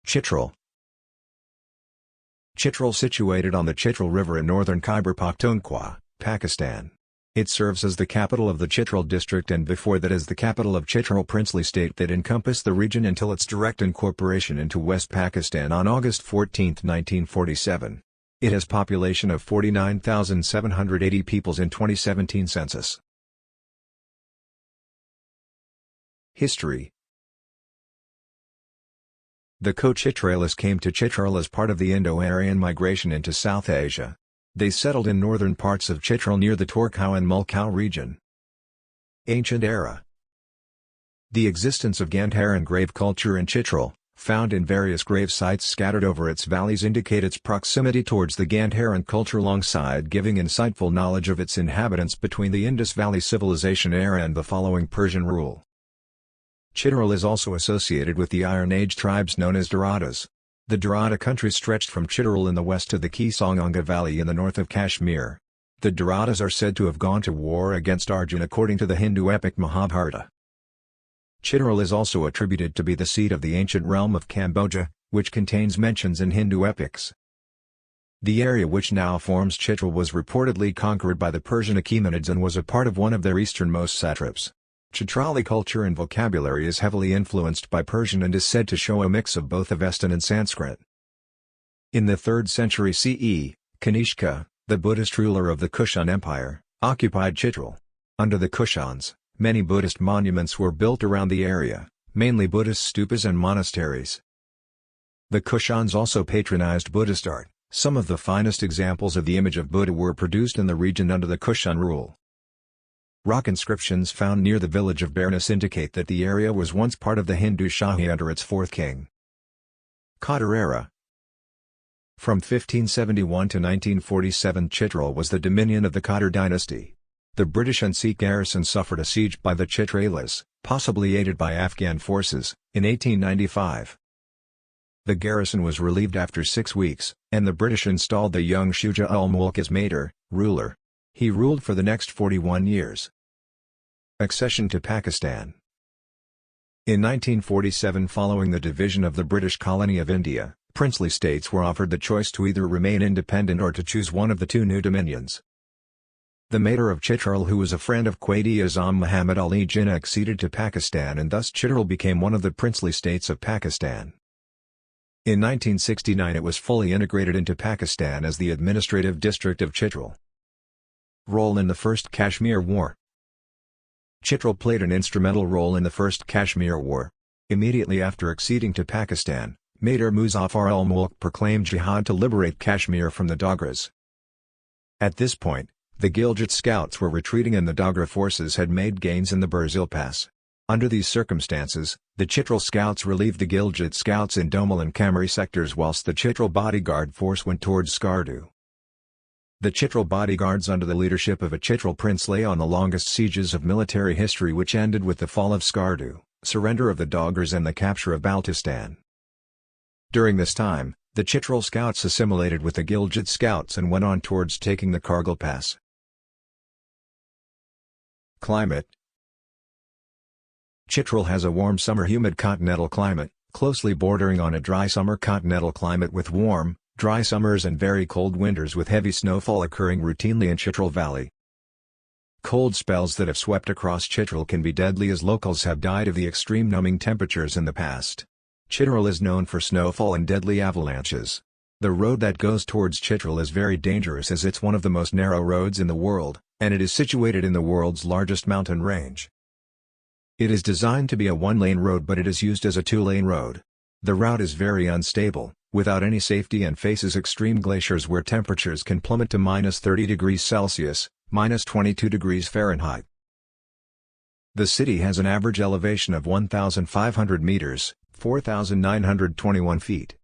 Chitral. Chitral situated on the Chitral River in northern Khyber Pakhtunkhwa, Pakistan. It serves as the capital of the Chitral district and before that as the capital of Chitral princely state that encompassed the region until its direct incorporation into West Pakistan on August 14, 1947. It has population of 49,780 peoples in 2017 census. History. The Co-Chitralis came to Chitral as part of the Indo-Aryan migration into South Asia. They settled in northern parts of Chitral near the Torkhau and Mulkhau region. Ancient era. The existence of Gandharan grave culture in Chitral, found in various grave sites scattered over its valleys, indicate its proximity towards the Gandharan culture alongside giving insightful knowledge of its inhabitants between the Indus Valley Civilization era and the following Persian rule. Chitral is also associated with the Iron Age tribes known as Daradas. The Darada country stretched from Chitral in the west to the Kisonganga Valley in the north of Kashmir. The Daradas are said to have gone to war against Arjuna according to the Hindu epic Mahabharata. Chitral is also attributed to be the seat of the ancient realm of Cambodia, which contains mentions in Hindu epics. The area which now forms Chitral was reportedly conquered by the Persian Achaemenids and was a part of one of their easternmost satraps. Chitrali culture and vocabulary is heavily influenced by Persian and is said to show a mix of both Avestan and Sanskrit. In the 3rd century CE, Kanishka, the Buddhist ruler of the Kushan Empire, occupied Chitral. Under the Kushans, many Buddhist monuments were built around the area, mainly Buddhist stupas and monasteries. The Kushans also patronized Buddhist art. Some of the finest examples of the image of Buddha were produced in the region under the Kushan rule. Rock inscriptions found near the village of Barnas indicate that the area was once part of the Hindu Shahi under its 4th king. Qadar era. From 1571 to 1947 Chitral was the dominion of the Qadar dynasty. The British and Sikh garrison suffered a siege by the Chitralis, possibly aided by Afghan forces, in 1895. The garrison was relieved after 6 weeks, and the British installed the young Shuja ul Mulk as Madir, ruler. He ruled for the next 41 years. Accession to Pakistan. In 1947, following the division of the British colony of India, princely states were offered the choice to either remain independent or to choose one of the 2 new dominions. The Madir of Chitral, who was a friend of Quaid-e-Azam Muhammad Ali Jinnah, acceded to Pakistan and thus Chitral became one of the princely states of Pakistan. In 1969 it was fully integrated into Pakistan as the administrative district of Chitral. Role in the First Kashmir War. Chitral played an instrumental role in the First Kashmir War. Immediately after acceding to Pakistan, Madir Muzaffar ul Mulk proclaimed jihad to liberate Kashmir from the Dogras. At this point, the Gilgit scouts were retreating and the Dogra forces had made gains in the Burzil Pass. Under these circumstances, the Chitral scouts relieved the Gilgit scouts in Domal and Kamri sectors whilst the Chitral bodyguard force went towards Skardu. The Chitral bodyguards under the leadership of a Chitral prince lay on the longest sieges of military history, which ended with the fall of Skardu, surrender of the Dogras and the capture of Baltistan. During this time, the Chitral scouts assimilated with the Gilgit scouts and went on towards taking the Kargil Pass. Climate. Chitral has a warm summer humid continental climate, closely bordering on a dry summer continental climate with warm, dry summers and very cold winters with heavy snowfall occurring routinely in Chitral Valley. Cold spells that have swept across Chitral can be deadly as locals have died of the extreme numbing temperatures in the past. Chitral is known for snowfall and deadly avalanches. The road that goes towards Chitral is very dangerous as it's one of the most narrow roads in the world, and it is situated in the world's largest mountain range. It is designed to be a 1-lane road, but it is used as a 2-lane road. The route is very unstable, without any safety, and faces extreme glaciers where temperatures can plummet to -30 degrees Celsius, -22 degrees Fahrenheit. The city has an average elevation of 1,500 meters, 4,921 feet.